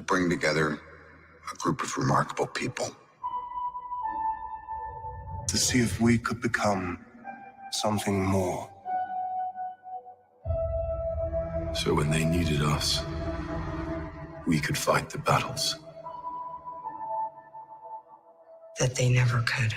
bring together a group of remarkable people. To see if we could become something more. So when they needed us, we could fight the battles that they never could.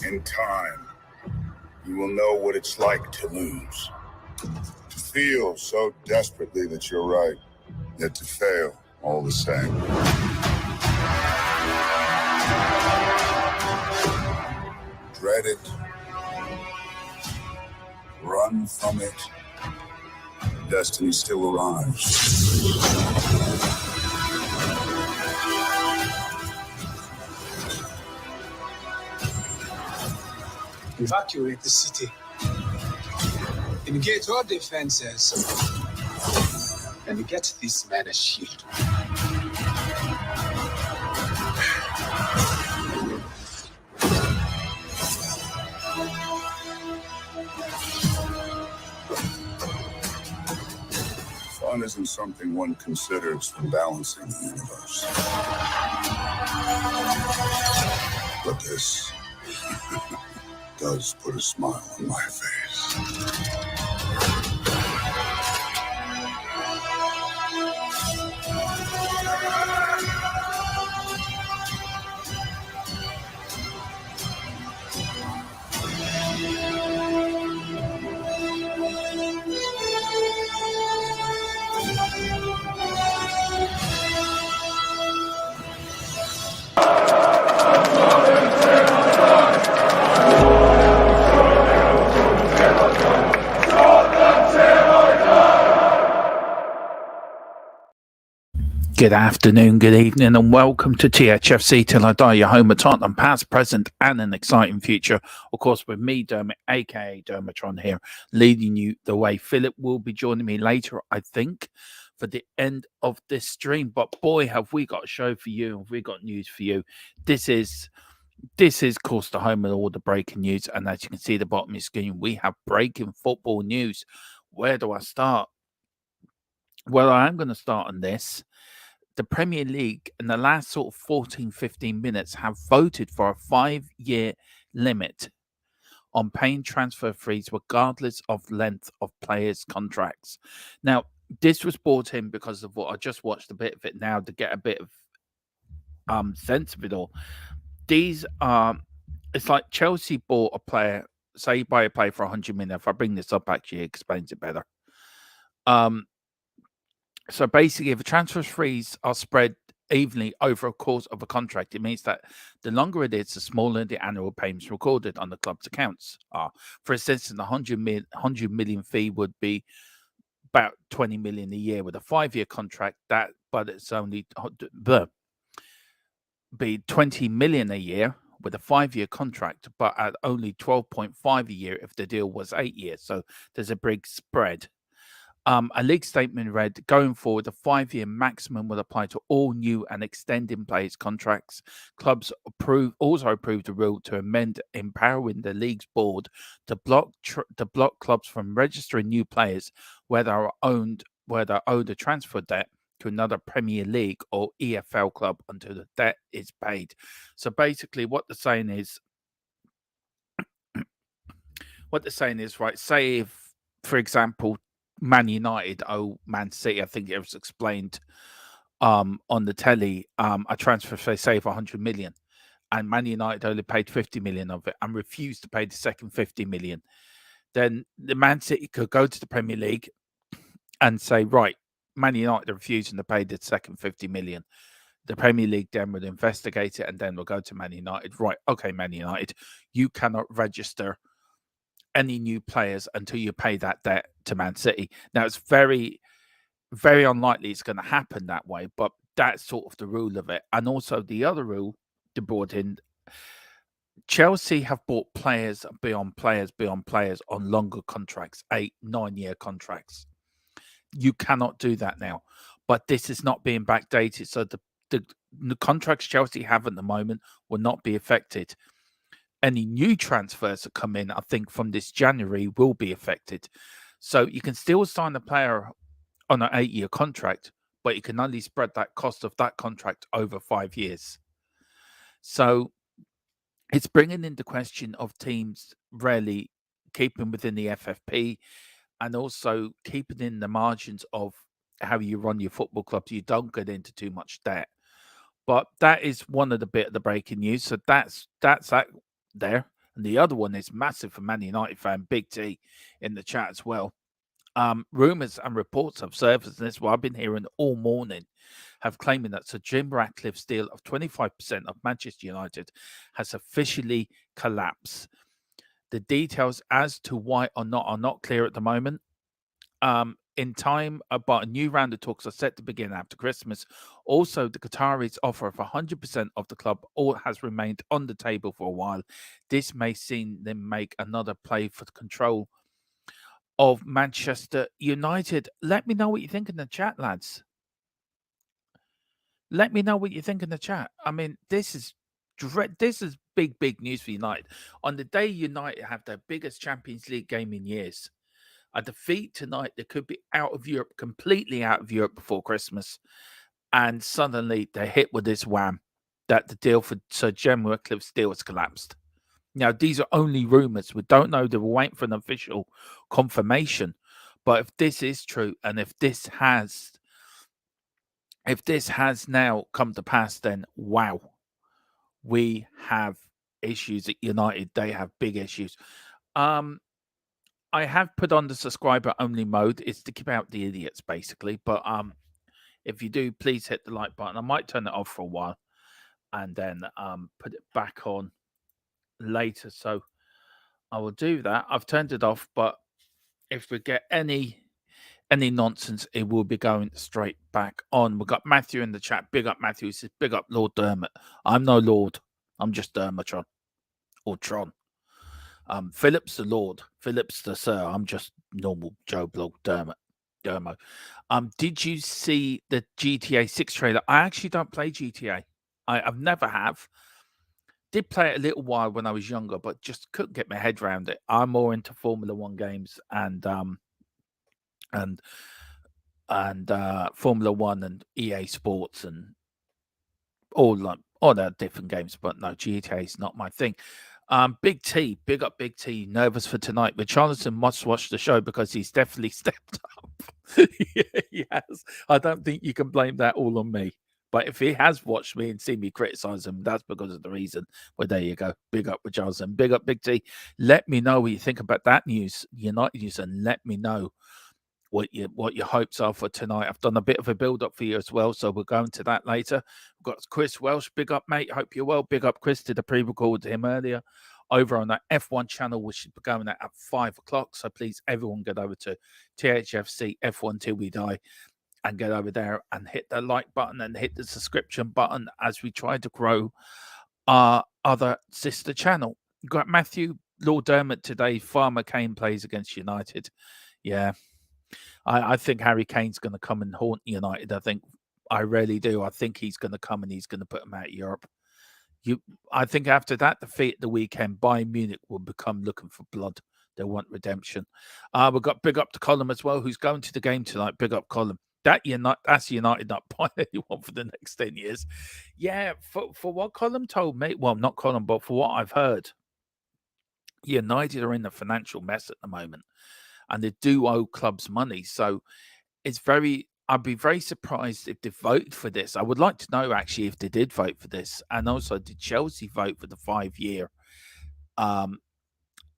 In time, you will know what it's like to lose. To feel so desperately that you're right, yet to fail all the same. Dread it. Run from it. Destiny still arrives. Evacuate the city. Engage all defenses. And get this man a shield. Fun isn't something one considers when balancing the universe. But this does put a smile on my face. Good afternoon, good evening, and welcome to THFC Till I Die, your home of Tottenham, past, present, and an exciting future. Of course, with me, Dermot, aka Dermatron here, leading you the way. Philip will be joining me later, I think, for the end of this stream. But boy, have we got a show for you, have we got news for you. This is, of course, the home of all the breaking news. And as you can see at the bottom of your screen, we have breaking football news. Where do I start? Well, I am going to start on this. The Premier League in the last sort of 14, 15 minutes have voted for a 5-year limit on paying transfer fees regardless of length of players' contracts. Now, this was brought in because of what I just watched a bit of it now to get a bit of sense of it all. These are, it's like Chelsea bought a player, say you buy a player for 100 million. If I bring this up, actually, it explains it better. So basically, if the transfer fees are spread evenly over a course of a contract, it means that the longer it is, the smaller the annual payments recorded on the club's accounts are. For instance, the 100 million fee would be about 20 million a year with a 5-year contract. But it's only be 20 million a year with a 5-year contract, but at only 12.5 a year if the deal was 8 years. So there's a big spread. A league statement read, going forward, the 5-year maximum will apply to all new and extending players' contracts. Clubs also approved a rule to amend, empowering the league's board to block clubs from registering new players where they're owed a transfer debt to another Premier League or EFL club until the debt is paid. So basically what they're saying is, right, say if, for example, Man United owe Man City, I think it was explained on the telly, a transfer fee, say, of 100 million, and Man United only paid 50 million of it and refused to pay the second 50 million. Then the Man City could go to the Premier League and say, right, Man United are refusing to pay the second 50 million. The Premier League then would investigate it and then we'll go to Man United. Right, okay, Man United, you cannot register any new players until you pay that debt to Man City. Now, it's very, very unlikely it's going to happen that way, but that's sort of the rule of it. And also the other rule they brought in, Chelsea have bought players beyond players on longer contracts, 8-9 year contracts. You cannot do that now. But this is not being backdated, so the contracts Chelsea have at the moment will not be affected. Any new transfers that come in, I think, from this January will be affected. So you can still sign a player on an 8-year contract, but you can only spread that cost of that contract over 5 years. So it's bringing into question of teams really keeping within the FFP and also keeping in the margins of how you run your football club so you don't get into too much debt. But that is one of the bit of the breaking news. So that's that there. And the other one is massive for Man United fan, Big T, in the chat as well. Rumours and reports have surfaced, and this is what I've been hearing all morning, have claiming that Sir Jim Ratcliffe's deal of 25% of Manchester United has officially collapsed. The details as to why or not are not clear at the moment. In time, but a new round of talks are set to begin after Christmas. Also, the Qataris' offer of 100% of the club all has remained on the table for a while. This may see them make another play for control of Manchester United. Let me know what you think in the chat, lads. Let me know what you think in the chat. I mean, this is big news for United. On the day United have their biggest Champions League game in years, a defeat tonight, they could be out of Europe, completely out of Europe before Christmas. And suddenly they're hit with this wham that the deal for Sir Jim Ratcliffe's deal has collapsed. Now, these are only rumors. We don't know. They were waiting for an official confirmation. But if this is true, and if this has now come to pass, then wow, we have issues at United. They have big issues. I have put on the subscriber only mode. It's to keep out the idiots, basically. But if you do, please hit the like button. I might turn it off for a while and then put it back on later. So I will do that. I've turned it off, but if we get any nonsense, it will be going straight back on. We've got Matthew in the chat. Big up Matthew. He says, big up Lord Dermot. I'm no Lord. I'm just Dermatron. Or Tron. Philip's the Lord. Philip's the Sir. I'm just normal Joe Blog Dermo. Did you see the GTA 6 trailer? I actually don't play GTA. I've never have. Did play it a little while when I was younger, but just couldn't get my head around it. I'm more into Formula One games and Formula One and EA Sports and all that different games. But no, GTA is not my thing. Big T, big up Big T, nervous for tonight. But Charlton must watch the show because he's definitely stepped up. He has. I don't think you can blame that all on me. But if he has watched me and seen me criticize him, that's because of the reason. Well, there you go. Big up with Charlton. Big up Big T. Let me know what you think about that news, United news, and let me know what your hopes are for tonight. I've done a bit of a build-up for you as well, so we'll go into that later. We've got Chris Welsh. Big up, mate. Hope you're well. Big up, Chris. Did a pre-record with him earlier over on that F1 channel, which is going at 5 o'clock. So please, everyone, get over to THFC F1 Till We Die and get over there and hit the like button and hit the subscription button as we try to grow our other sister channel. We've got Matthew, Lord Dermot today. Farmer Kane plays against United. Yeah. I think Harry Kane's going to come and haunt United. I really do. I think he's going to come and he's going to put them out of Europe. I think after that defeat at the weekend, Bayern Munich will become looking for blood. They want redemption. We've got big up to Colin as well, who's going to the game tonight. Big up Colin. That's United not buying anyone for the next 10 years. Yeah, for what Colin told me, well, not Colin, but for what I've heard, United are in a financial mess at the moment. And they do owe clubs money. So I'd be very surprised if they voted for this. I would like to know, actually, if they did vote for this. And also, did Chelsea vote for the 5-year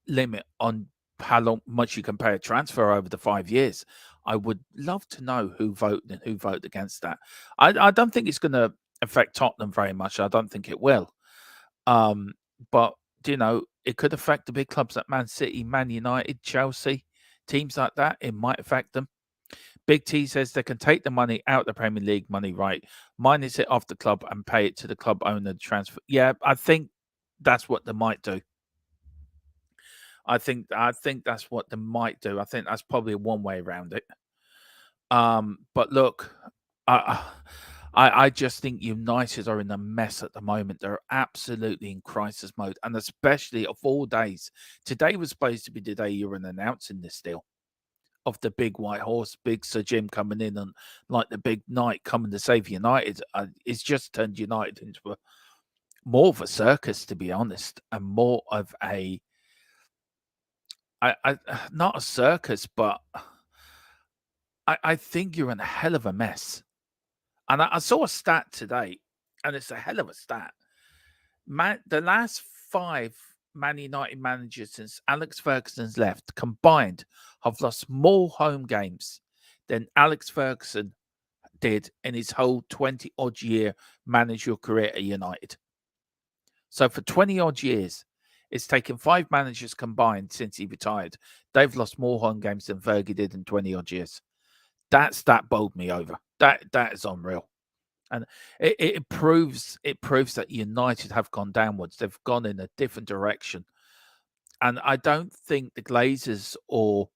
limit on how much you can pay a transfer over the 5 years? I would love to know who voted and who voted against that. I don't think it's going to affect Tottenham very much. I don't think it will. But, it could affect the big clubs like Man City, Man United, Chelsea. Teams like that, it might affect them. Big T says they can take the money out, the Premier League money, right? Minus it off the club and pay it to the club owner to transfer. Yeah, I think that's what they might do. I think that's what they might do. I think that's probably one way around it. But look, I just think United are in a mess at the moment. They're absolutely in crisis mode, and especially of all days, today was supposed to be the day you were announcing this deal of the big white horse, big Sir Jim coming in and like the big knight coming to save United. It's just turned United into more of a circus, to be honest, and more of a not a circus, but I think you're in a hell of a mess. And I saw a stat today, and it's a hell of a stat. The last 5 Man United managers since Alex Ferguson's left combined have lost more home games than Alex Ferguson did in his whole 20-odd year managerial career at United. So for 20-odd years, it's taken 5 managers combined since he retired. They've lost more home games than Fergie did in 20-odd years. That bowled me over. That is unreal. And it proves that United have gone downwards. They've gone in a different direction. And I don't think the Glazers or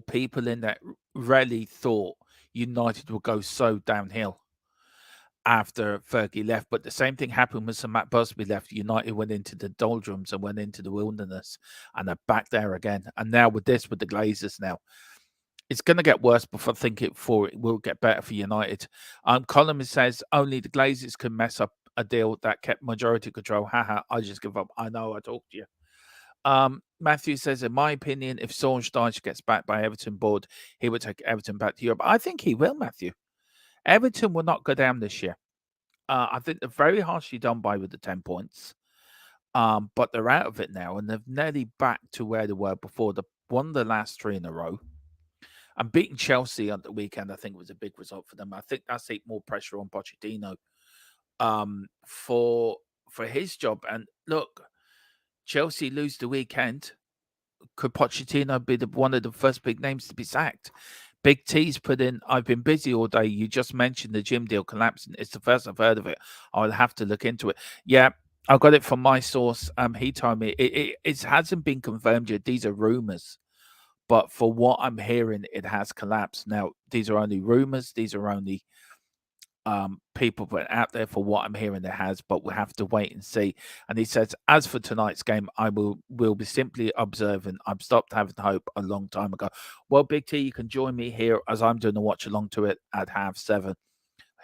people in that really thought United would go so downhill after Fergie left. But the same thing happened when Sir Matt Busby left. United went into the doldrums and went into the wilderness, and they're back there again. And now with the Glazers now, it's going to get worse before I think it will get better for United. Colin says only the Glazers can mess up a deal that kept majority control. Haha, I just give up. I know, I talked to you. Matthew says, in my opinion, if Solskjaer Dyche gets backed by Everton board, he would take Everton back to Europe. I think he will, Matthew. Everton will not go down this year. I think they're very harshly done by with the 10 points. But they're out of it now, and they're nearly back to where they were before. They won the last 3 in a row. And beating Chelsea on the weekend, I think, was a big result for them. I think that's more pressure on Pochettino for his job. And look, Chelsea lose the weekend. Could Pochettino be one of the first big names to be sacked? Big T's put in, I've been busy all day. You just mentioned the gym deal collapsing. It's the first I've heard of it. I'll have to look into it. Yeah, I got it from my source. He told me it hasn't been confirmed yet. These are rumors. But for what I'm hearing, it has collapsed. Now, these are only rumors. These are only people put out there. For what I'm hearing, it has, but we'll have to wait and see. And he says, as for tonight's game, I will be simply observing. I've stopped having hope a long time ago. Well, Big T, you can join me here as I'm doing a watch along to it at 7:30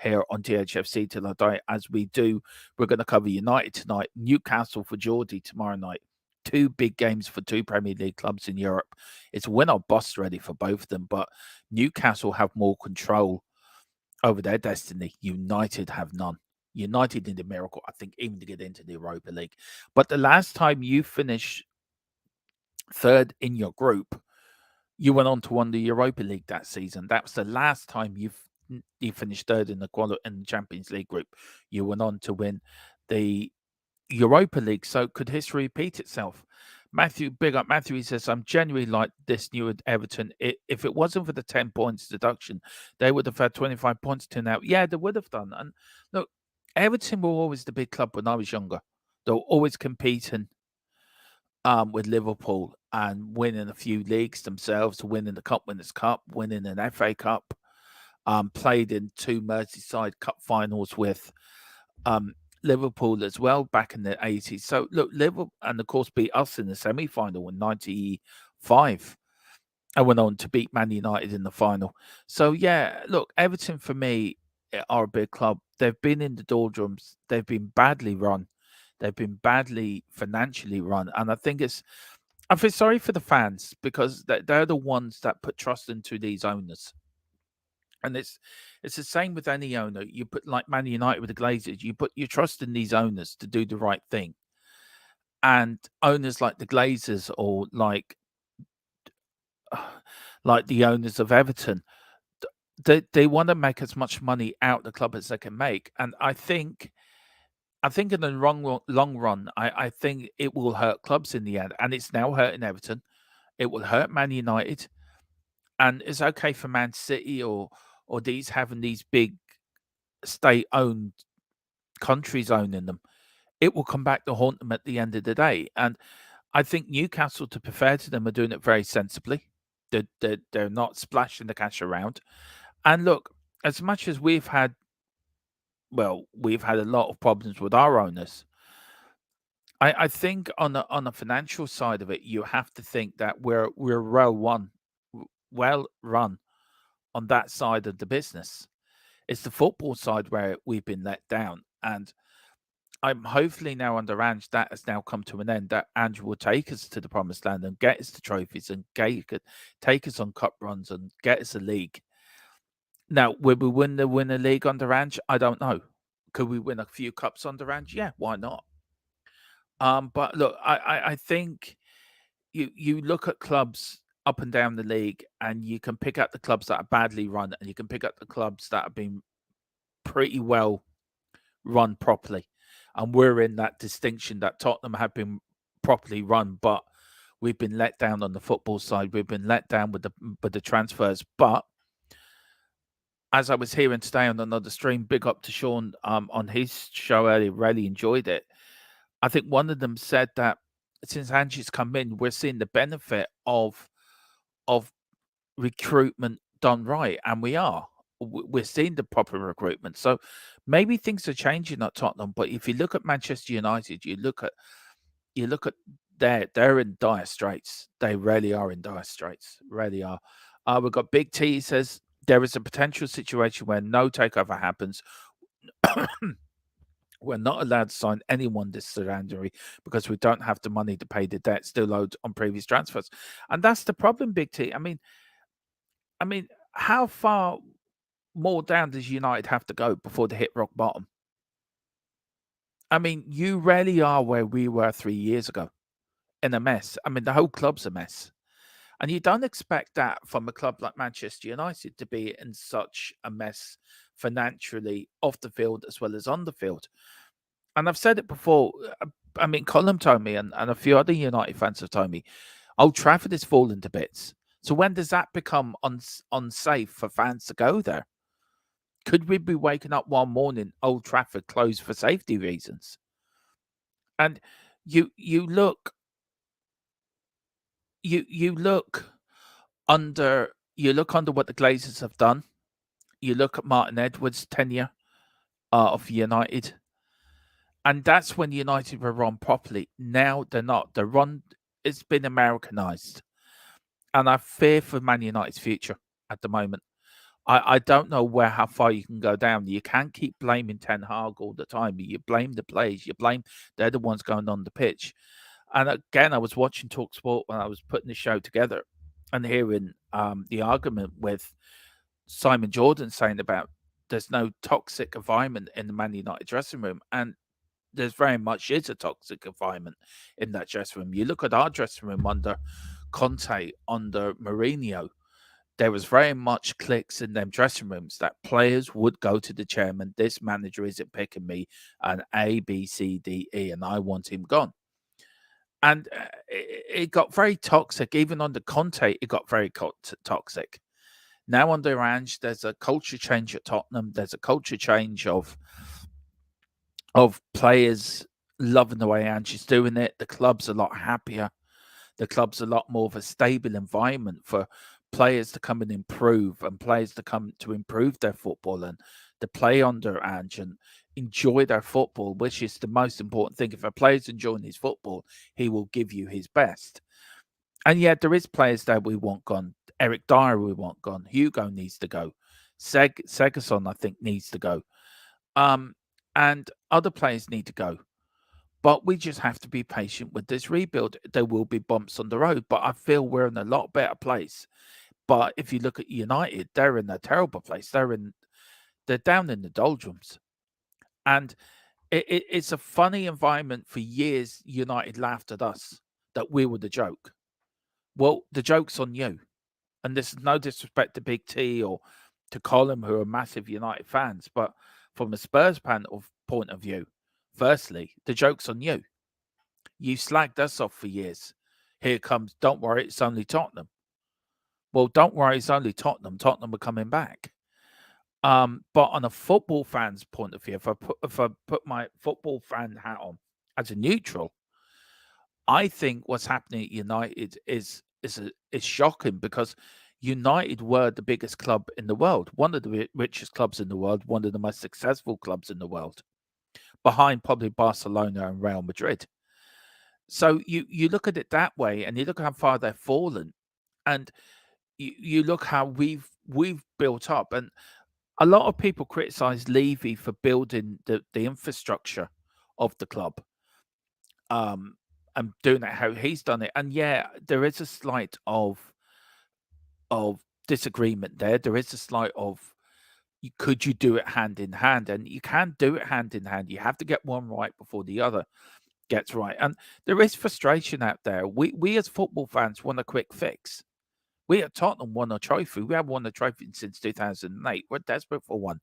here on THFC Till I Die. As we do, we're going to cover United tonight, Newcastle for Geordie tomorrow night. 2 big games for 2 Premier League clubs in Europe. It's win or bust ready for both of them, but Newcastle have more control over their destiny. United have none. United need a miracle, I think, even to get into the Europa League. But the last time you finished 3rd in your group, you went on to win the Europa League that season. That was the last time you finished 3rd in the Champions League group. You went on to win the Europa League. So could history repeat itself? Matthew, big up Matthew. He says, I'm genuinely like this new at Everton. If it wasn't for the 10 points deduction, they would have had 25 points to now. Yeah, they would have done. And look, Everton were always the big club when I was younger. They were always competing with Liverpool and winning a few leagues themselves, winning the Cup Winners' Cup, winning an FA Cup, played in 2 Merseyside Cup finals with Liverpool as well back in the 80s. So look, Liverpool, and of course beat us in the semi-final in 95 and went on to beat Man United in the final. So yeah, look, Everton for me are a big club. They've been in the doldrums. They've been badly run. They've been badly financially run. And I feel sorry for the fans because they're the ones that put trust into these owners. And it's the same with any owner. You put, like Man United with the Glazers, you put your trust in these owners to do the right thing. And owners like the Glazers or like the owners of Everton, they want to make as much money out the club as they can make. And I think in the long run, I think it will hurt clubs in the end. And it's now hurting Everton. It will hurt Man United. And it's okay for Man City or these having these big state-owned countries owning them. It will come back to haunt them at the end of the day. And I think Newcastle, to be fair to them, are doing it very sensibly. They're not splashing the cash around. And look, as much as we've had a lot of problems with our owners, I think on the financial side of it, you have to think that we're well run on that side of the business. It's the football side where we've been let down, and I'm hopefully now under Ange that has now come to an end. That Ange will take us to the promised land and get us the trophies and take us on cup runs and get us a league. Now, will we win the league under Ange? I don't know. Could we win a few cups under Ange? Yeah, why not? But look, I think you look at clubs up and down the league, and you can pick out the clubs that are badly run, and you can pick out the clubs that have been pretty well run properly. And we're in that distinction that Tottenham have been properly run, but we've been let down on the football side. We've been let down with the transfers. But as I was hearing today on another stream, big up to Sean on his show earlier, really enjoyed it. I think one of them said that since Angie's come in, we're seeing the benefit of recruitment done right, and we are. We're seeing the proper recruitment. So maybe things are changing at Tottenham. But if you look at Manchester United, you look at they're in dire straits. They really are in dire straits. Really are. We've got Big T says there is a potential situation where no takeover happens. We're not allowed to sign anyone this January because we don't have the money to pay the debt still owed on previous transfers. And that's the problem, Big T. I mean, how far more down does United have to go before they hit rock bottom? I mean, you really are where we were 3 years ago, in a mess. I mean, the whole club's a mess. And you don't expect that from a club like Manchester United to be in such a mess financially off the field as well as on the field. And I've said it before. I mean, Colin told me, and a few other United fans have told me, Old Trafford is falling to bits. So when does that become unsafe for fans to go there? Could we be waking up one morning, Old Trafford closed for safety reasons? And you look under what the Glazers have done. You look at Martin Edwards' tenure of United, and that's when United were run properly. Now they're not. They're run. It's been Americanized, and I fear for Man United's future at the moment. I don't know how far you can go down. You can't keep blaming Ten Hag all the time. You blame the players. You blame they're the ones going on the pitch. And again, I was watching TalkSport when I was putting the show together and hearing the argument with Simon Jordan saying about there's no toxic environment in the Man United dressing room. And there's very much is a toxic environment in that dressing room. You look at our dressing room under Conte, under Mourinho, there was very much clicks in them dressing rooms that players would go to the chairman, this manager isn't picking me, and A, B, C, D, E, and I want him gone. And it got very toxic. Even under Conte, it got very toxic. Now under Ange, there's a culture change at Tottenham. There's a culture change of players loving the way Ange is doing it. The club's a lot happier. The club's a lot more of a stable environment for players to come and improve, and players to come to improve their football and to play under Ange and enjoy their football, which is the most important thing. If a player's enjoying his football, he will give you his best. And yet there is players that we want gone. Eric Dyer we want gone. Hugo needs to go. Segerson, I think, needs to go. And other players need to go. But we just have to be patient with this rebuild. There will be bumps on the road, but I feel we're in a lot better place. But if you look at United, they're in a terrible place. They're down in the doldrums. And it's a funny environment. For years, United laughed at us that we were the joke. Well, the joke's on you. And this is no disrespect to Big T or to Colin, who are massive United fans. But from a Spurs point of view, firstly, the joke's on you. You slagged us off for years. Here comes, don't worry, it's only Tottenham. Well, don't worry, it's only Tottenham. Tottenham are coming back. But on a football fan's point of view, if I put my football fan hat on as a neutral, I think what's happening at United is is shocking because United were the biggest club in the world, one of the richest clubs in the world, one of the most successful clubs in the world, behind probably Barcelona and Real Madrid. So you look at it that way, and you look how far they've fallen, and you look how we've built up. And a lot of people criticize Levy for building the infrastructure of the club, and doing it how he's done it. And yeah, there is a slight of disagreement there. There is a slight of, could you do it hand in hand? And you can do it hand in hand. You have to get one right before the other gets right. And there is frustration out there. We as football fans want a quick fix. We at Tottenham won a trophy. We haven't won a trophy since 2008. We're desperate for one.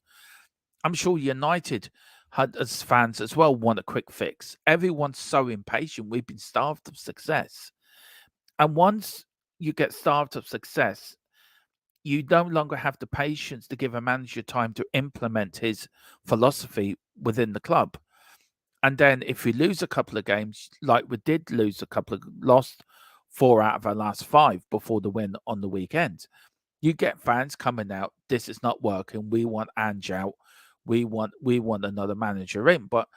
I'm sure United had, as fans as well, want a quick fix. Everyone's so impatient. We've been starved of success. And once you get starved of success, you no longer have the patience to give a manager time to implement his philosophy within the club. And then if we lose a couple of games, like we did lost 4 out of our last 5 before the win on the weekend, you get fans coming out, this is not working, we want Ange out, we want another manager in. But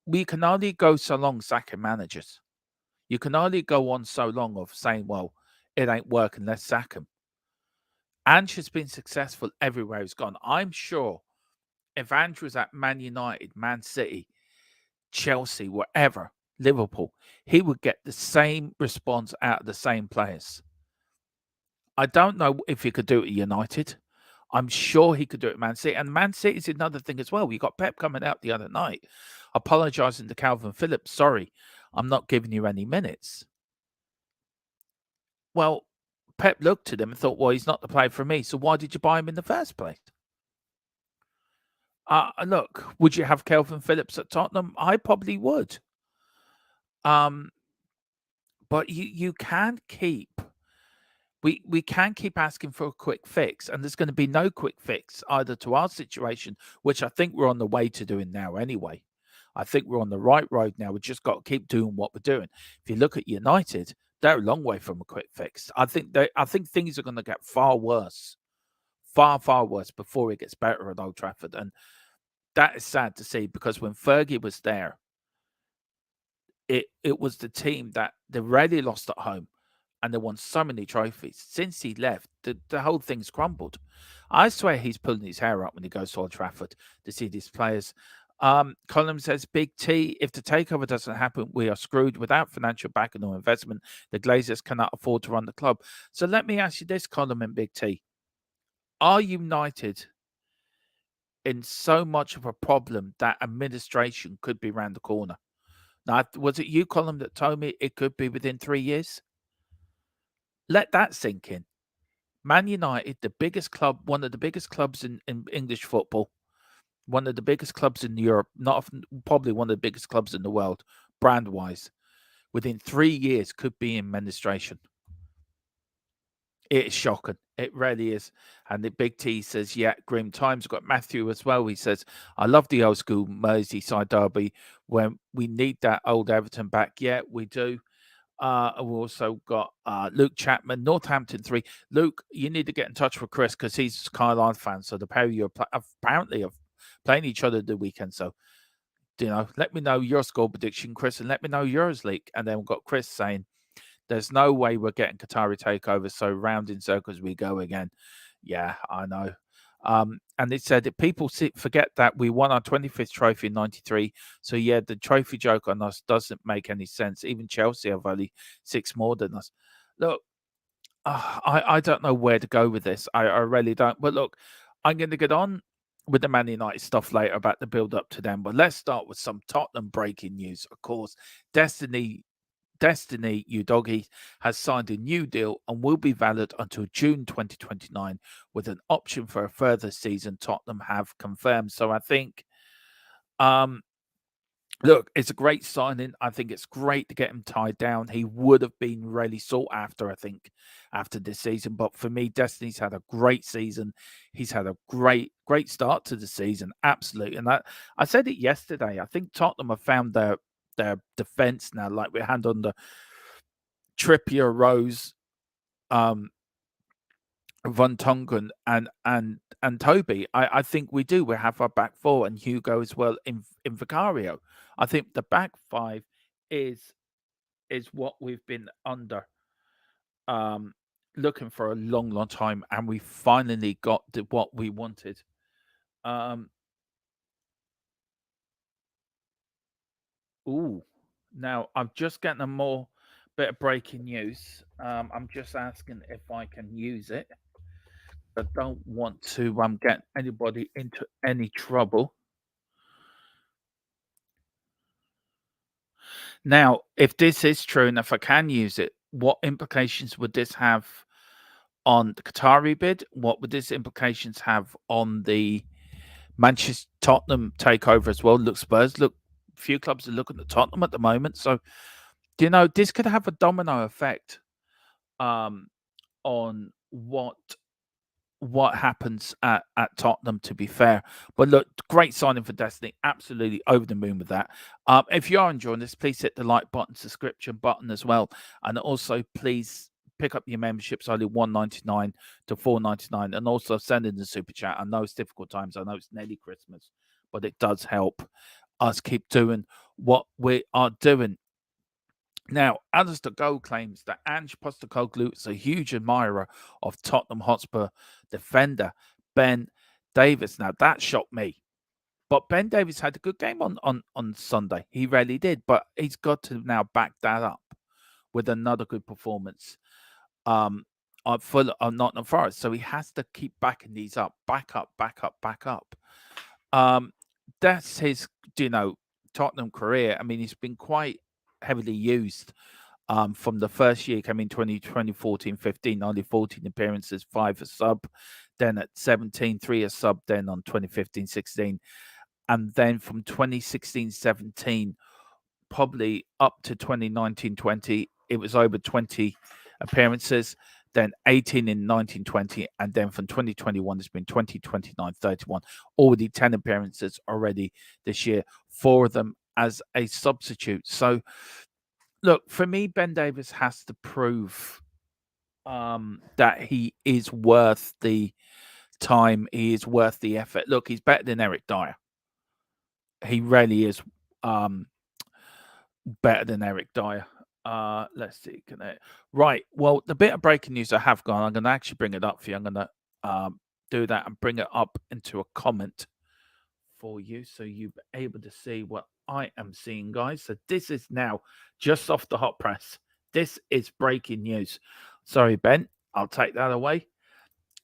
we can only go so long sacking managers. You can only go on so long of saying, well, it ain't working, let's sack him. Ange has been successful everywhere he's gone. I'm sure if Ange was at Man United, Man City, Chelsea, wherever, Liverpool, he would get the same response out of the same players. I don't know if he could do it at United. I'm sure he could do it at Man City. And Man City is another thing as well. You got Pep coming out the other night, apologising to Calvin Phillips. Sorry, I'm not giving you any minutes. Well, Pep looked at him and thought, well, he's not the player for me. So why did you buy him in the first place? Look, would you have Calvin Phillips at Tottenham? I probably would. But you can't keep... We can't keep asking for a quick fix, and there's going to be no quick fix either to our situation, which I think we're on the way to doing now anyway. I think we're on the right road now. We've just got to keep doing what we're doing. If you look at United, they're a long way from a quick fix. I think things are going to get far worse, far worse before it gets better at Old Trafford. And that is sad to see, because when Fergie was there, it was the team that they rarely lost at home, and they won so many trophies. Since he left, the whole thing's crumbled. I swear he's pulling his hair up when he goes to Old Trafford to see these players. Colin says, Big T, if the takeover doesn't happen, we are screwed. Without financial backing or investment, the Glazers cannot afford to run the club. So let me ask you this, Colin and Big T. Are United in so much of a problem that administration could be around the corner? Now, was it you, Colin, that told me it could be within 3 years? Let that sink in. Man United, the biggest club, one of the biggest clubs in English football, one of the biggest clubs in Europe, probably one of the biggest clubs in the world, brand-wise, within 3 years could be in administration. It is shocking. It really is. And the Big T says, yeah, grim times. We've got Matthew as well. He says, I love the old school Merseyside derby when we need that old Everton back. Yeah, we do. We've also got Luke Chapman, Northampton 3. Luke, you need to get in touch with Chris because he's a Carlisle fan. So the pair of you apparently are playing each other the weekend. So, let me know your score prediction, Chris, and let me know yours, Leak. And then we've got Chris saying, there's no way we're getting Qatari takeover. So round in circles we go again. Yeah, I know. And it said that people forget that we won our 25th trophy in 93. So, yeah, the trophy joke on us doesn't make any sense. Even Chelsea have only 6 more than us. Look, I don't know where to go with this. I really don't. But look, I'm going to get on with the Man United stuff later about the build-up to them. But let's start with some Tottenham breaking news. Of course, Destiny, you doggy, has signed a new deal and will be valid until June 2029 with an option for a further season. Tottenham have confirmed. So I think, look, it's a great signing. I think it's great to get him tied down. He would have been really sought after, I think, after this season. But for me, Destiny's had a great season. He's had a great start to the season. Absolutely. And I said it yesterday. I think Tottenham have found their defense now, like we hand on the Trippier, Rose, Van Tongen, and Toby. I think we do. We have our back four and Hugo as well in Vicario. I think the back five is what we've been under looking for a long time, and we finally got what we wanted. Now I'm just getting a more bit of breaking news. I'm just asking if I can use it. I don't want to get anybody into any trouble. Now, if this is true and if I can use it, what implications would this have on the Qatari bid? What would this implications have on the Manchester Tottenham takeover as well? Look, Spurs, look, few clubs are looking at Tottenham at the moment. So, this could have a domino effect on what happens at Tottenham, to be fair. But look, great signing for Destiny. Absolutely over the moon with that. If you are enjoying this, please hit the like button, subscription button as well. And also, please pick up your memberships, only $1.99 to $4.99. And also send in the super chat. I know it's difficult times. I know it's nearly Christmas. But it does help us keep doing what we are doing. Now, Alistair Gold claims that Ange Postecoglou is a huge admirer of Tottenham Hotspur defender Ben Davies. Now, that shocked me. But Ben Davies had a good game on Sunday. He really did. But he's got to now back that up with another good performance on Nottingham Forest. So he has to keep backing these up. Back up. That's his, Tottenham career. I mean, he's been quite heavily used from the first year, came in 2014-15, only 14 appearances, 5 a sub, then at 17, 3 a sub, then on 2015-16, and then from 2016-17, probably up to 2019-20, it was over 20 appearances, then 18 in 19-20, and then from 2021, it's been 20, 29, 31, already 10 appearances already this year, 4 of them as a substitute. So, look, for me, Ben Davies has to prove that he is worth the time. He is worth the effort. Look, he's better than Eric Dyer. He really is better than Eric Dyer. Let's see. Right. Well, the bit of breaking news I have gone, I'm going to actually bring it up for you. I'm going to do that and bring it up into a comment for you so you'll be able to see what I am seeing, guys. So this is now just off the hot press. This is breaking news. Sorry, Ben, I'll take that away.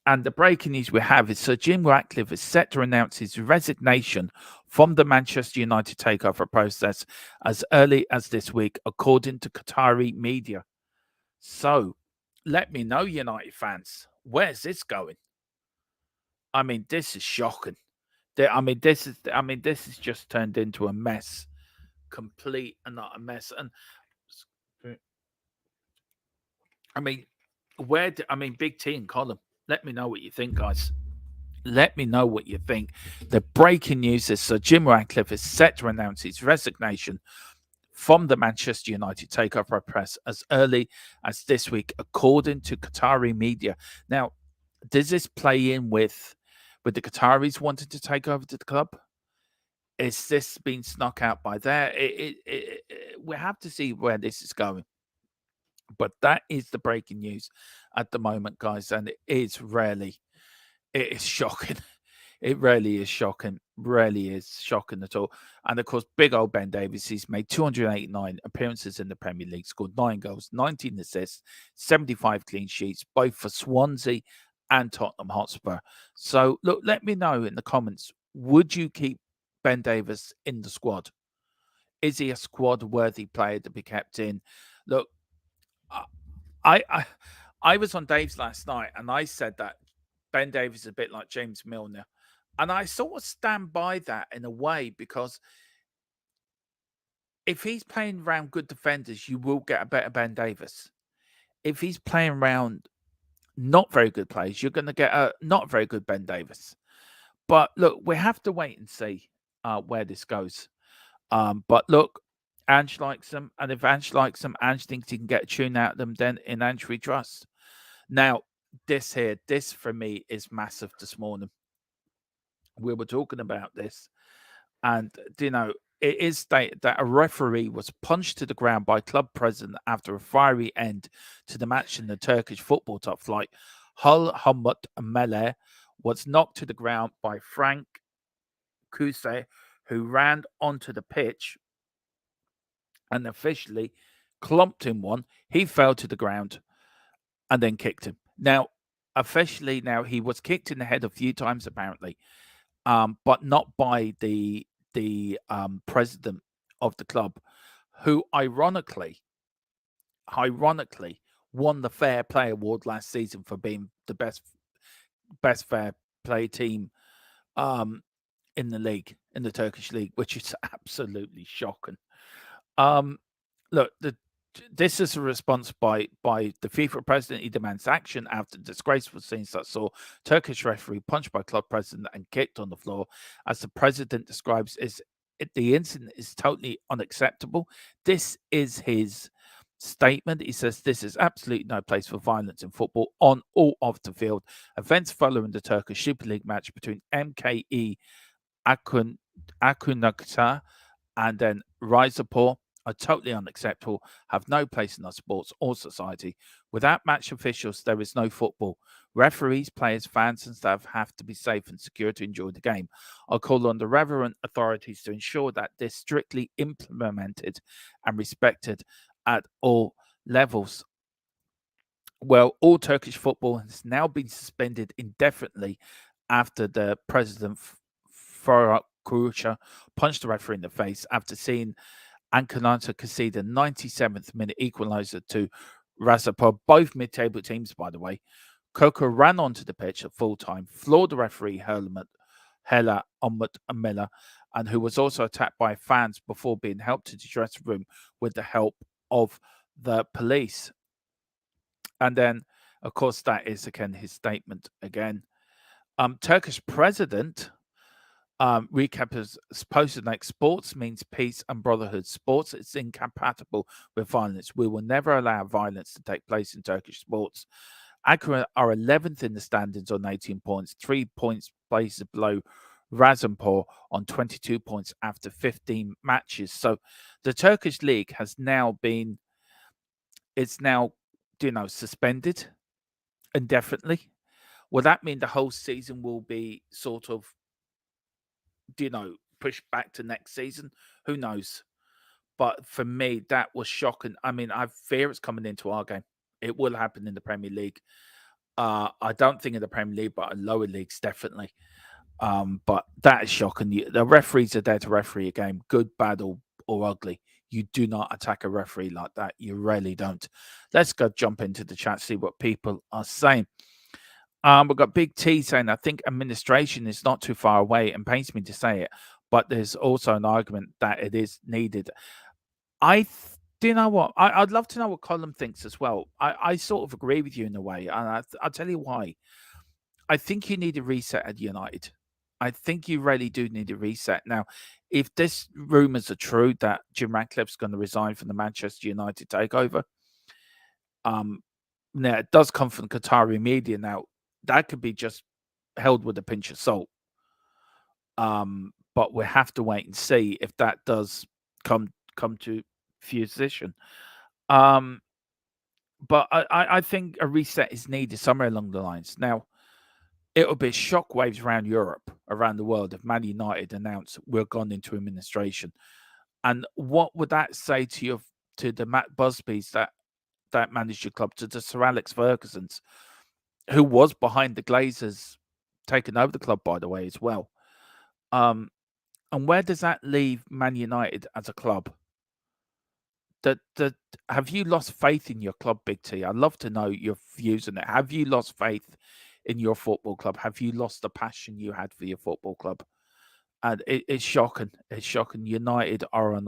And the breaking news we have is Sir Jim Ratcliffe is set to announce his resignation from the Manchester United takeover process as early as this week, according to Qatari media. So let me know, United fans, where's this going? I mean, this is shocking. This is just turned into a mess, complete and utter mess. And Big T and Colin, let me know what you think, guys. Let me know what you think. The breaking news is Sir Jim Ratcliffe is set to announce his resignation from the Manchester United takeover press as early as this week, according to Qatari media. Now, does this play in with the Qataris wanting to take over the club? Is this being snuck out by there? We have to see where this is going. But that is the breaking news at the moment, guys. And it is shocking. It really is shocking. Really is shocking at all. And of course, big old Ben Davies, he's made 289 appearances in the Premier League, scored 9 goals, 19 assists, 75 clean sheets, both for Swansea and Tottenham Hotspur. So, look, let me know in the comments, would you keep Ben Davies in the squad? Is he a squad-worthy player to be kept in? Look, I was on Dave's last night, and I said that Ben Davies is a bit like James Milner. And I sort of stand by that in a way, because if he's playing around good defenders, you will get a better Ben Davies. If he's playing around not very good players, you're going to get a not very good Ben Davies. But look, we have to wait and see where this goes. But look, Ange likes them, and if Ange likes them, Ange thinks he can get a tune out of them, then in Ange we trust. Now, this for me is massive this morning. We were talking about this, and it is stated that a referee was punched to the ground by club president after a fiery end to the match in the Turkish football top flight. Hamut Mele was knocked to the ground by Frank Kuse, who ran onto the pitch and officially clumped him one. He fell to the ground and then kicked him. Now, officially, he was kicked in the head a few times apparently, but not by the president of the club, who ironically won the Fair Play Award last season for being the best fair play team in the league, in the Turkish league, which is absolutely shocking. Look, this is a response by the FIFA president. He demands action after disgraceful scenes that saw Turkish referee punched by club president and kicked on the floor. As the president describes, the incident is totally unacceptable. This is his statement. He says this is absolutely no place for violence in football on or off the field. Events following the Turkish Super League match between MKE Akuniaksa and then Rizapur are totally unacceptable, have no place in our sports or society. Without match officials, there is no football. Referees, players, fans, and staff have to be safe and secure to enjoy the game. I call on the relevant authorities to ensure that this is strictly implemented and respected at all levels. Well, all Turkish football has now been suspended indefinitely after the president, Faruk Kurusha, punched the referee in the face after seeing Ankaranta concede a 97th minute equaliser to Rizapur, both mid-table teams, by the way. Koko ran onto the pitch at full time, floored the referee Hela Umut Miller, and who was also attacked by fans before being helped to the dressing room with the help of the police. And then, of course, that is again his statement again. Turkish president recap is posted like sports means peace and brotherhood. Sports is incompatible with violence. We will never allow violence to take place in Turkish sports. Ankara are 11th in the standings on 18 points, 3 points places below Razampur on 22 points after 15 matches. So the Turkish league has now been, suspended indefinitely. Will that mean the whole season will be sort of, pushed back to next season? Who knows? But for me, that was shocking. I mean, I fear it's coming into our game. It will happen in the Premier League. I don't think in the Premier League, but in lower leagues, definitely. But that is shocking. The referees are there to referee a game, good, bad, or ugly. You do not attack a referee like that. You really don't. Let's go jump into the chat, see what people are saying. We've got Big T saying, I think administration is not too far away, and pains me to say it, but there's also an argument that it is needed. Do you know what? I'd love to know what Colin thinks as well. I sort of agree with you in a way, and I'll tell you why. I think you need a reset at United. I think you really do need a reset. Now, if this rumours are true that Jim Ratcliffe's going to resign from the Manchester United takeover, now it does come from Qatari media. Now, that could be just held with a pinch of salt. But we have to wait and see if that does come to fruition. But I think a reset is needed somewhere along the lines. Now, it will be shockwaves around Europe, around the world, if Man United announce we're gone into administration. And what would that say to the Matt Busbys that managed your club, to the Sir Alex Fergusons, who was behind the Glazers taking over the club, by the way, as well. And where does that leave Man United as a club? Have you lost faith in your club, Big T? I'd love to know your views on it. Have you lost faith in your football club? Have you lost the passion you had for your football club? And it's shocking. It's shocking. United are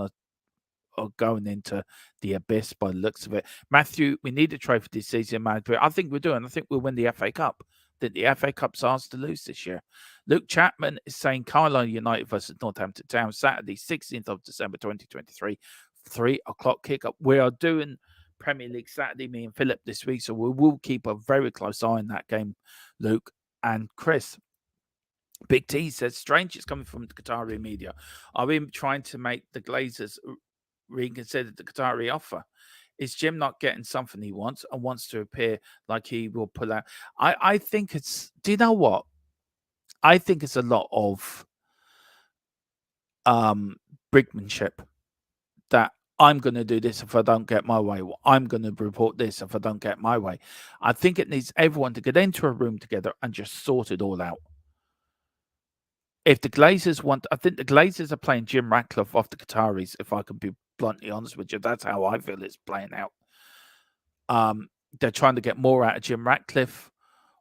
going into the abyss by the looks of it. Matthew, we need a trophy this season, man. I think we're doing. I think we'll win the FA Cup. The FA Cup's ours to lose this year. Luke Chapman is saying Carlisle United versus Northampton Town, Saturday, 16th of December 2023, 3 o'clock kickoff. We are doing Premier League Saturday, me and Philip this week, so we will keep a very close eye on that game, Luke and Chris. Big T says, strange it's coming from the Qatari media. Are we trying to make the Glazers reconsider the Qatari offer? Is Jim not getting something he wants and wants to appear like he will pull out? I think it's, do you know what? I think it's a lot of brinkmanship, that I'm going to do this if I don't get my way. I'm going to report this if I don't get my way. I think it needs everyone to get into a room together and just sort it all out. If the Glazers want, I think the Glazers are playing Jim Ratcliffe off the Qataris, if I can be bluntly honest with you. That's how I feel it's playing out. They're trying to get more out of Jim Ratcliffe,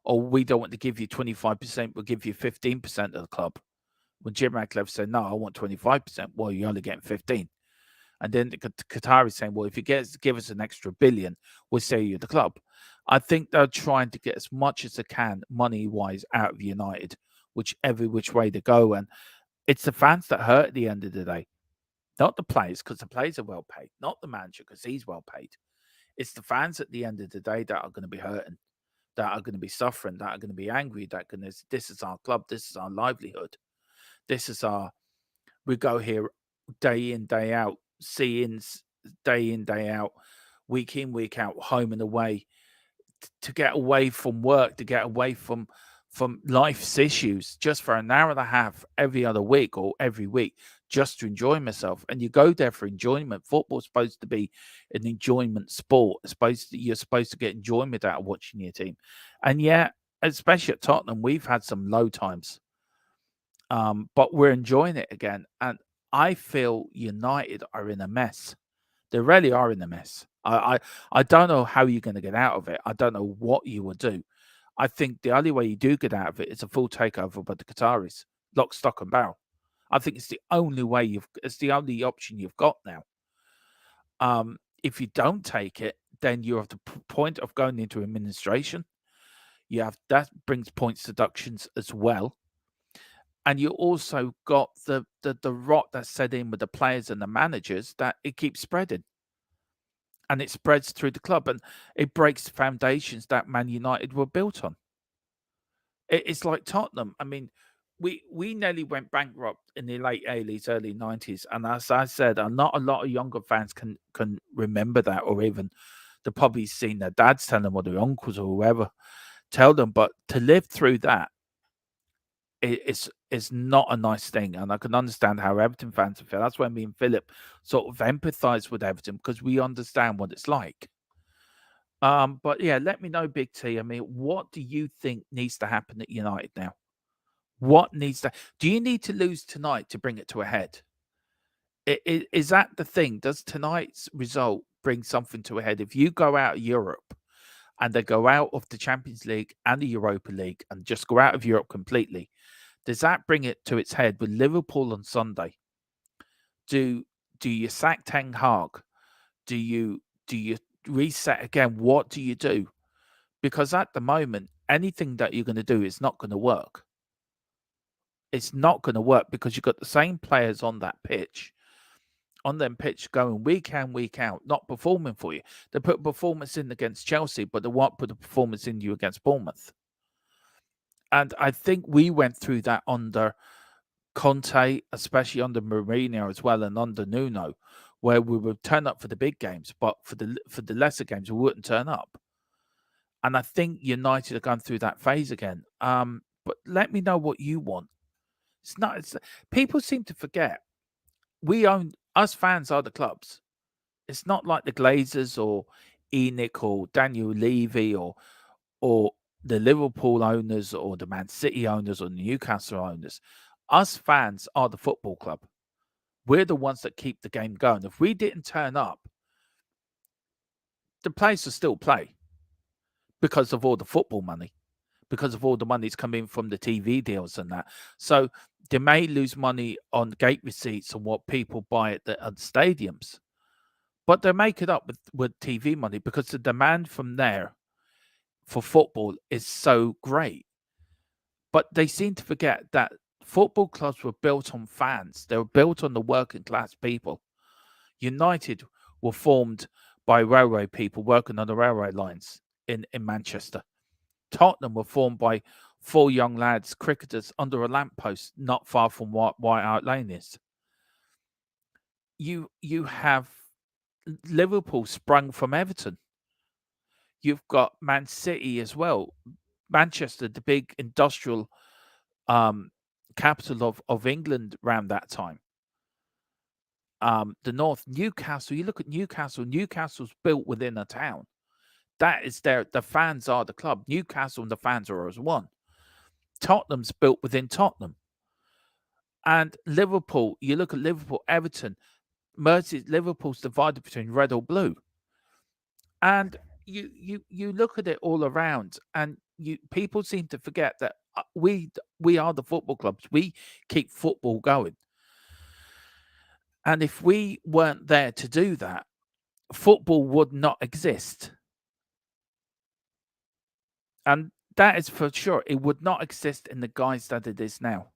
or we don't want to give you 25%, we'll give you 15% of the club. When Jim Ratcliffe said, no, I want 25%, well, you're only getting 15. And then the Qataris saying, well, if you give us an extra $1 billion, we'll sell you the club. I think they're trying to get as much as they can, money-wise, out of United, which way they go. And it's the fans that hurt at the end of the day. Not the players, because the players are well paid. Not the manager, because he's well paid. It's the fans at the end of the day that are going to be hurting, that are going to be suffering, that are going to be angry, this is our club, this is our livelihood. This is we go here day in, day out, see-ins, day in, day out, week in, week out, home and away, to get away from work, to get away from life's issues, just for an hour and a half every other week or every week, just to enjoy myself. And you go there for enjoyment. Football's supposed to be an enjoyment sport. You're supposed to get enjoyment out of watching your team. And yeah, especially at Tottenham, we've had some low times. But we're enjoying it again. And I feel United are in a mess. They really are in a mess. I don't know how you're going to get out of it. I don't know what you will do. I think the only way you do get out of it is a full takeover by the Qataris, lock, stock, and barrel. I think it's the only way it's the only option you've got now. If you don't take it, then you're at the point of going into administration. That brings points deductions as well. And you also got the rot that's set in with the players and the managers, that it keeps spreading. And it spreads through the club, and it breaks the foundations that Man United were built on. It's like Tottenham. I mean, we nearly went bankrupt in the late 80s, early 90s. And as I said, not a lot of younger fans can remember that, or even they've probably seen their dads tell them, or their uncles or whoever tell them. But to live through that, it's not a nice thing. And I can understand how Everton fans feel. That's why me and Philip sort of empathize with Everton, because we understand what it's like. But yeah, let me know, Big T. I mean, what do you think needs to happen at United now? Do you need to lose tonight to bring it to a head? Is that the thing? Does tonight's result bring something to a head? If you go out of Europe and they go out of the Champions League and the Europa League and just go out of Europe completely, does that bring it to its head with Liverpool on Sunday? Do you sack Ten Hag? Do you reset again? What do you do? Because at the moment, anything that you're going to do is not going to work. It's not going to work because you've got the same players on that pitch, going week in, week out, not performing for you. They put performance in against Chelsea, but they won't put a performance in you against Bournemouth. And I think we went through that under Conte, especially under Mourinho as well, and under Nuno, where we would turn up for the big games, but for the lesser games, we wouldn't turn up. And I think United are going through that phase again. But let me know what you want. People seem to forget us fans are the clubs. It's not like the Glazers or Enoch or Daniel Levy or the Liverpool owners or the Man City owners or the Newcastle owners. Us fans are the football club. We're the ones that keep the game going. If we didn't turn up, the place will still play because of all the football money, because of all the money that's coming from the TV deals and that. So they may lose money on gate receipts and what people buy at the stadiums, but they make it up with TV money because the demand from there for football is so great. But they seem to forget that football clubs were built on fans. They were built on the working class people. United were formed by railway people working on the railway lines in Manchester. Tottenham were formed by 4 young lads, cricketers, under a lamppost not far from White Hart Lane is. You have Liverpool sprung from Everton. You've got Man City as well. Manchester, the big industrial capital of England around that time. The North, Newcastle, you look at Newcastle, Newcastle's built within a town. That is the fans are the club. Newcastle and the fans are as one. Tottenham's built within Tottenham. And Liverpool, you look at Liverpool, Everton, Liverpool's divided between red or blue. And you look at it all around, and people seem to forget that we are the football clubs. We keep football going. And if we weren't there to do that, football would not exist. And that is for sure. It would not exist in the guise that it is now.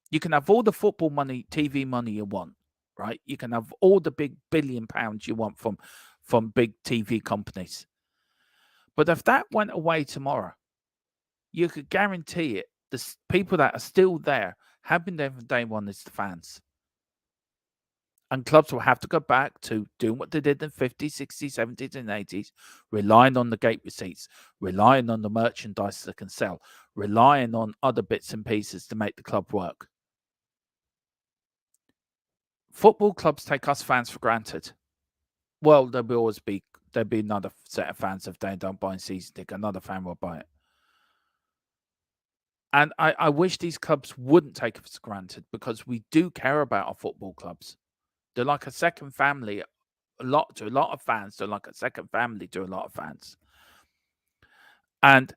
You can have all the football money, TV money you want, right? You can have all the big £1 billion you want from big TV companies. But if that went away tomorrow, you could guarantee it, the people that are still there, have been there from day one, is the fans. And clubs will have to go back to doing what they did in the 50s, 60s, 70s, and 80s, relying on the gate receipts, relying on the merchandise they can sell, relying on other bits and pieces to make the club work. Football clubs take us fans for granted. Well, there'll be another set of fans if they don't buy a season ticket. Another fan will buy it. And I wish these clubs wouldn't take us for granted, because we do care about our football clubs. They're like a second family to a lot of fans. They're like a second family to a lot of fans. And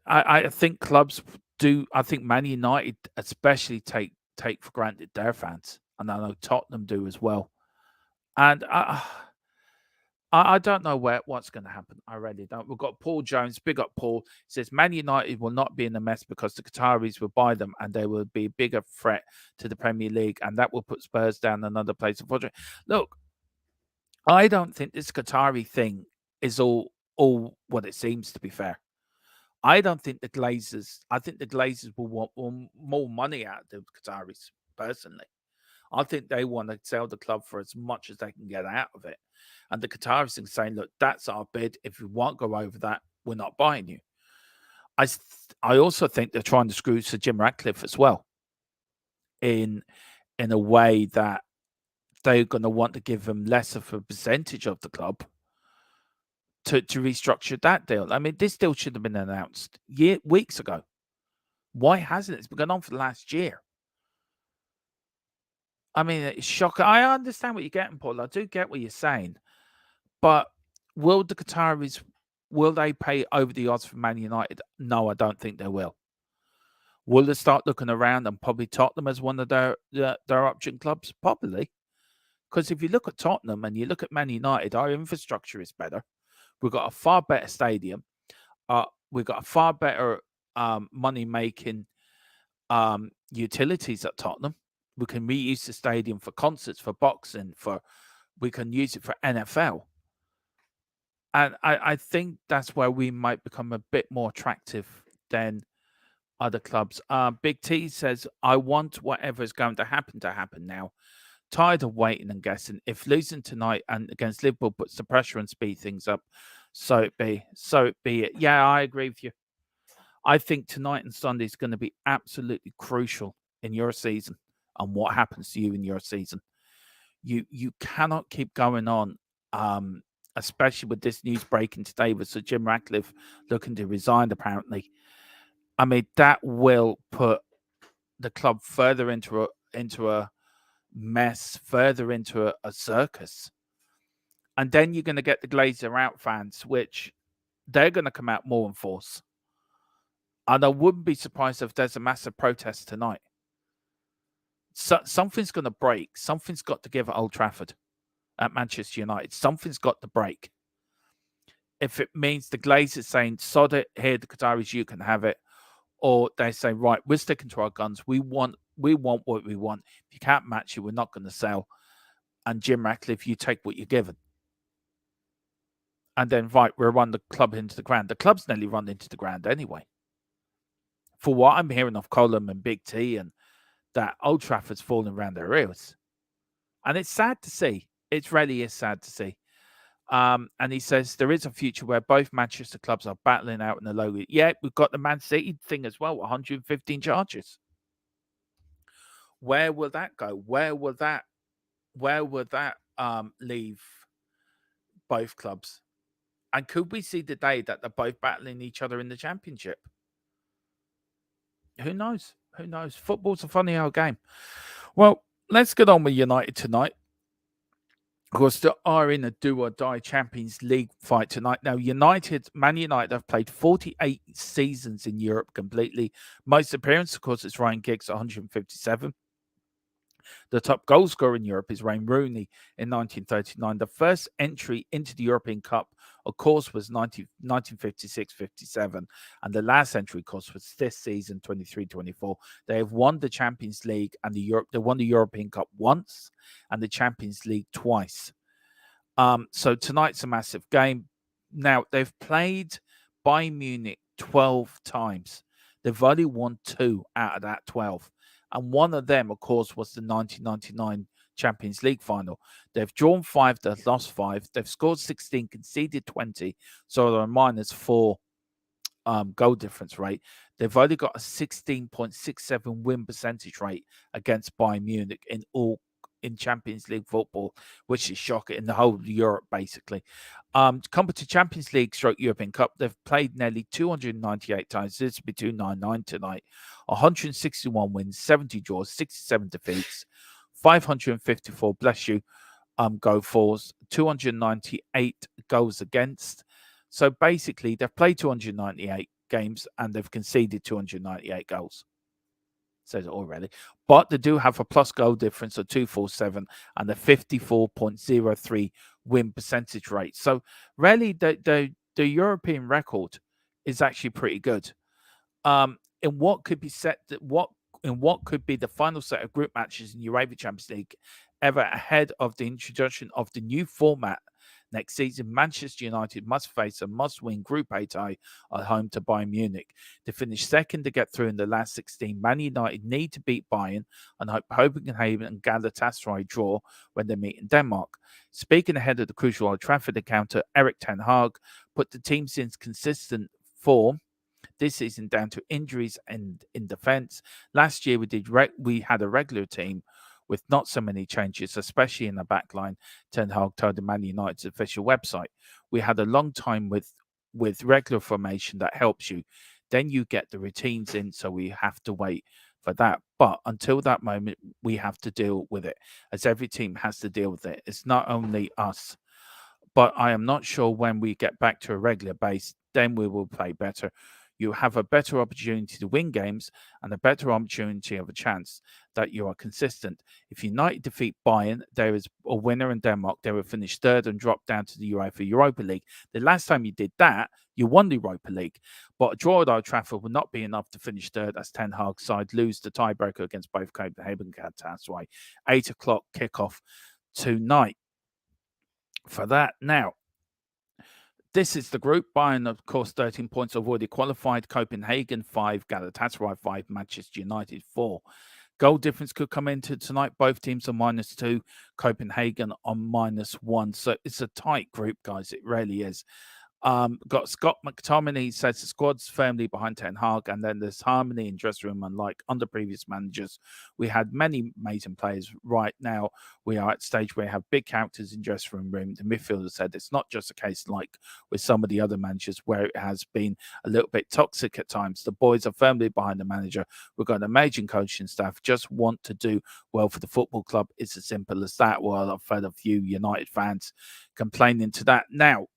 I think clubs do. I think Man United especially take for granted their fans. And I know Tottenham do as well. And I don't know what's going to happen. I really don't. We've got Paul Jones. Big up, Paul. He says Man United will not be in a mess because the Qataris will buy them, and they will be a bigger threat to the Premier League, and that will put Spurs down another place. Look, I don't think this Qatari thing is all what it seems, to be fair. I don't think the Glazers. I think the Glazers will want more money out of the Qataris, personally. I think they want to sell the club for as much as they can get out of it. And the Qataris are saying, look, that's our bid. If you won't go over that, we're not buying you. I also think they're trying to screw Sir Jim Ratcliffe as well, in a way that they're going to want to give him less of a percentage of the club to restructure that deal. I mean, this deal should have been announced weeks ago. Why hasn't it? It's been going on for the last year. I mean, it's shocking. I understand what you're getting, Paul. I do get what you're saying. But will the Qataris, will they pay over the odds for Man United? No, I don't think they will. Will they start looking around and probably Tottenham as one of their option clubs? Probably. Because if you look at Tottenham and you look at Man United, our infrastructure is better. We've got a far better stadium. We've got a far better money-making utilities at Tottenham. We can reuse the stadium for concerts, for boxing, we can use it for NFL. And I think that's where we might become a bit more attractive than other clubs. Big T says, I want whatever is going to happen now. Tired of waiting and guessing. If losing tonight and against Liverpool puts the pressure and speed things up, so it be it. Yeah, I agree with you. I think tonight and Sunday is going to be absolutely crucial in your season and what happens to you in your season. You cannot keep going on, especially with this news breaking today with Sir Jim Ratcliffe looking to resign, apparently. I mean, that will put the club further into a mess, further into a circus. And then you're going to get the Glazer out fans, which they're going to come out more in force. And I wouldn't be surprised if there's a massive protest tonight. So, something's going to break. Something's got to give at Old Trafford, at Manchester United. Something's got to break. If it means the Glazers saying, sod it, here, the Qataris, you can have it. Or they say, right, we're sticking to our guns. We want what we want. If you can't match it, we're not going to sell. and Jim Ratcliffe, you take what you're given. And then, right, we'll run the club into the ground. The club's nearly run into the ground anyway. For what I'm hearing of Colum and Big T, and that Old Trafford's falling around their ears. And it's sad to see. It really is sad to see. And he says there is a future where both Manchester clubs are battling out in the low. Yeah, we've got the Man City thing as well, 115 charges. Where will that go? Where will that leave both clubs? And could we see the day that they're both battling each other in the Championship? Who knows? Who knows? Football's a funny old game. Well, let's get on with United tonight. Of course, they are in a do-or-die Champions League fight tonight. Now, Man United have played 48 seasons in Europe completely. Most appearances, of course, it's Ryan Giggs, 157. The top goal scorer in Europe is Wayne Rooney in 1939. The first entry into the European Cup, of course, was 1956-57. And the last entry, of course, was this season, 23-24. They have won the Champions League and they won the European Cup once and the Champions League twice. So tonight's a massive game. Now, they've played Bayern Munich 12 times. They've only won 2 out of that 12. And one of them, of course, was the 1999 Champions League final. They've drawn 5, they've lost 5. They've scored 16, conceded 20. So they're a -4 goal difference rate. They've only got a 16.67 win percentage rate against Bayern Munich in Champions League football, which is shocking in the whole of Europe, basically. Come to Champions League / European Cup, they've played nearly 298 times. This will be 299 tonight. 161 wins, 70 draws, 67 defeats, 554, goal fouls, 298 goals against. So basically, they've played 298 games and they've conceded 298 goals. Says it already. But they do have a plus goal difference of 247 and a 54.03 win percentage rate. So really, the European record is actually pretty good. In what could be the final set of group matches in UEFA Champions League ever ahead of the introduction of the new format next season, Manchester United must face a must-win Group A tie at home to Bayern Munich. To finish second to get through in the last 16, Man United need to beat Bayern and hope Copenhagen and Galatasaray draw when they meet in Denmark. Speaking ahead of the crucial Old Trafford encounter, Erik ten Hag put the teams in consistent form this season down to injuries and in defence. Last year we had a regular team with not so many changes, especially in the back line. Ten Hag told the Man United's official website. We had a long time with regular formation that helps you. Then you get the routines in, so we have to wait for that. But until that moment, we have to deal with it, as every team has to deal with it. It's not only us. But I am not sure when we get back to a regular base, then we will play better. You have a better opportunity to win games and a better opportunity of a chance that you are consistent. If United defeat Bayern, there is a winner in Denmark. They will finish third and drop down to the Europa League. The last time you did that, you won the Europa League. But a draw at Old Trafford would not be enough to finish third as Ten Hag's side lose the tiebreaker against both Copenhagen and Galatasaray. 8 o'clock kickoff tonight for that. Now, this is the group. Bayern, of course, 13 points have already qualified. Copenhagen, 5. Galatasaray, 5. Manchester United, 4. Goal difference could come into tonight. Both teams are -2. Copenhagen on -1. So it's a tight group, guys. It really is. Got Scott McTominay says the squad's firmly behind Ten Hag, and then there's harmony in dressing room. Unlike under previous managers, we had many amazing players. Right now, we are at a stage where we have big characters in dressing room. The midfielder said it's not just a case like with some of the other managers where it has been a little bit toxic at times. The boys are firmly behind the manager. We've got an amazing coaching staff. Just want to do well for the football club. It's as simple as that. Well, I've heard a few United fans complaining to that. Now,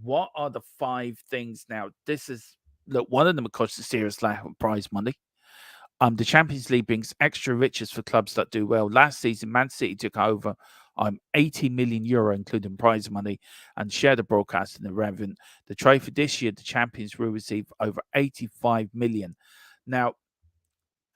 what are the 5 things now? This is, look, one of them, of course, is serious lack of prize money. The Champions League brings extra riches for clubs that do well. Last season, Man City took over 80 million euro, including prize money, and shared the broadcast in the revenue. The trophy this year, the champions will receive over 85 million. Now,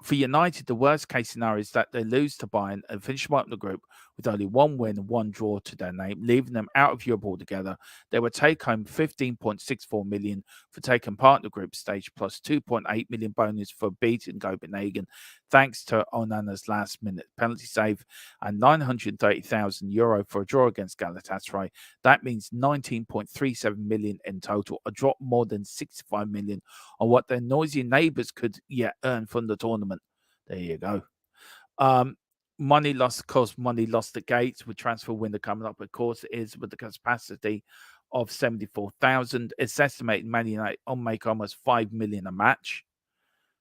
for United, the worst case scenario is that they lose to Bayern and finish bottom of the group with only 1 win and 1 draw to their name, leaving them out of Europe altogether. They would take home 15.64 million for taking part in the group stage, plus 2.8 million bonus for beating Copenhagen, thanks to Onana's last-minute penalty save, and 930,000 euro for a draw against Galatasaray. That means 19.37 million in total, a drop more than 65 million on what their noisy neighbours could yet earn from the tournament. There you go. Money lost, of course, money lost at gates with transfer window coming up, of course, it is with the capacity of 74,000. It's estimated Man United will make almost 5 million a match.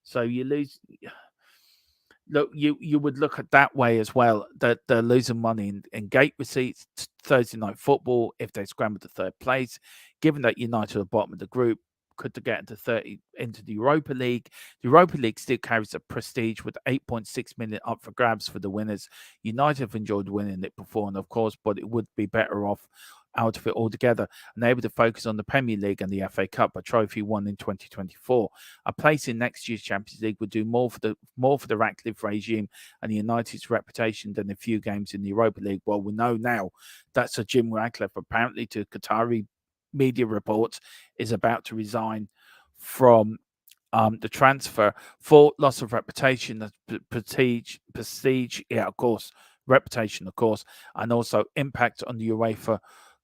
So you lose. Look, you would look at that way as well, that they're losing money in gate receipts, Thursday night football, if they scramble to third place, given that United are bottom of the group, could to get into the Europa League. The Europa League still carries a prestige with 8.6 million up for grabs for the winners. United have enjoyed winning it before, and of course, but it would be better off out of it altogether and able to focus on the Premier League and the FA Cup, a trophy won in 2024. A place in next year's Champions League would do more for the Ratcliffe regime and United's reputation than a few games in the Europa League. Well, we know now that Sir Jim Ratcliffe, apparently to Qatari media reports, is about to resign from the transfer for loss of reputation, prestige, yeah, of course, reputation, of course, and also impact on the UEFA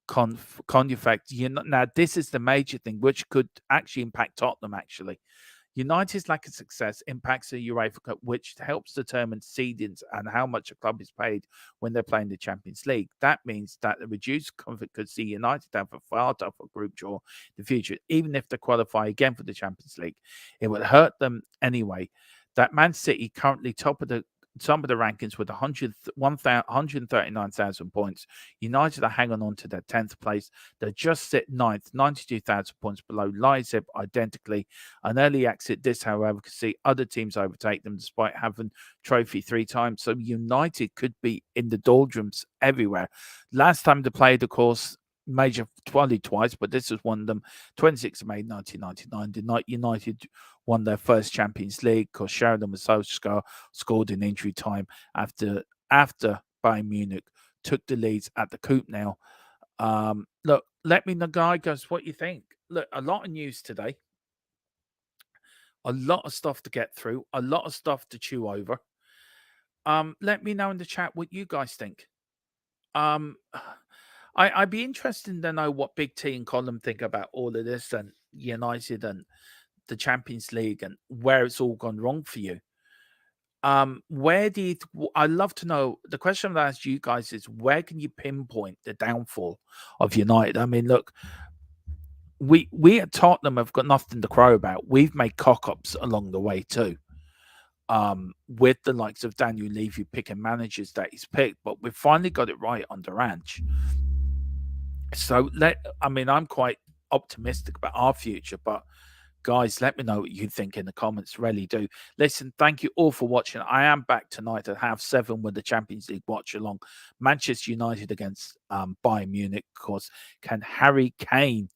Confect. Now, this is the major thing, which could actually impact Tottenham, actually. United's lack of success impacts the UEFA Cup, which helps determine seedings and how much a club is paid when they're playing the Champions League. That means that the reduced comfort could see United have a far tougher group draw in the future, even if they qualify again for the Champions League. It would hurt them anyway. That Man City currently top of the rankings with 139,000 points. United are hanging on to their 10th place. They just sit 9th, 92,000 points below Leipzig identically. An early exit, this, however, could see other teams overtake them despite having trophy 3 times. So United could be in the doldrums everywhere. Last time they played, of course, major twice, but this was one of them. 26th of May 1999, the night United won their first Champions League, because Sheridan Massowska scored in injury time after Bayern Munich took the leads at the Coupe now. Look, let me know, guys, what you think. Look, a lot of news today, a lot of stuff to get through, a lot of stuff to chew over. Let me know in the chat what you guys think. I'd be interested to know what Big T and Colin think about all of this and United and the Champions League and where it's all gone wrong for you. Where do you? I'd love to know. The question I've asked you guys is, where can you pinpoint the downfall of United? I mean, look, we at Tottenham have got nothing to crow about. We've made cock-ups along the way too. With the likes of Daniel Levy picking managers that he's picked, but we've finally got it right under Ange. So I'm quite optimistic about our future, but guys, let me know what you think in the comments. Really do. Listen, thank you all for watching. I am back tonight at 7:30 with the Champions League watch along. Manchester United against Bayern Munich. Of course, can Harry Kane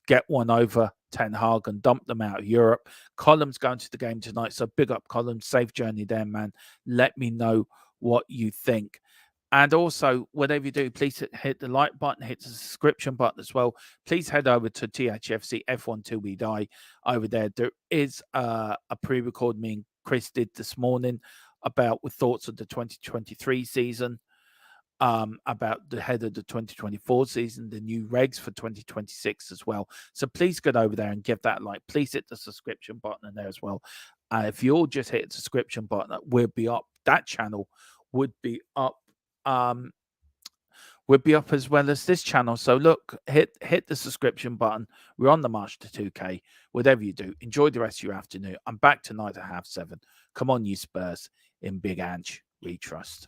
get one over Ten Hag and dump them out of Europe? Column's going to the game tonight, so big up Column. Safe journey there, man. Let me know what you think. And also, whatever you do, please hit the like button, hit the subscription button as well. Please head over to THFC F1 Till We Die over there. There is a pre-record me and Chris did this morning with thoughts of the 2023 season, about the head of the 2024 season, the new regs for 2026 as well. So please get over there and give that a like. Please hit the subscription button in there as well. If you all just hit the subscription button, we'll be up. That channel would be up. Would be up as well as this channel. So look, hit the subscription button. We're on the march to 2K. Whatever you do, enjoy the rest of your afternoon. I'm back tonight at 7:30. Come on, you Spurs. In Big Ange, we trust.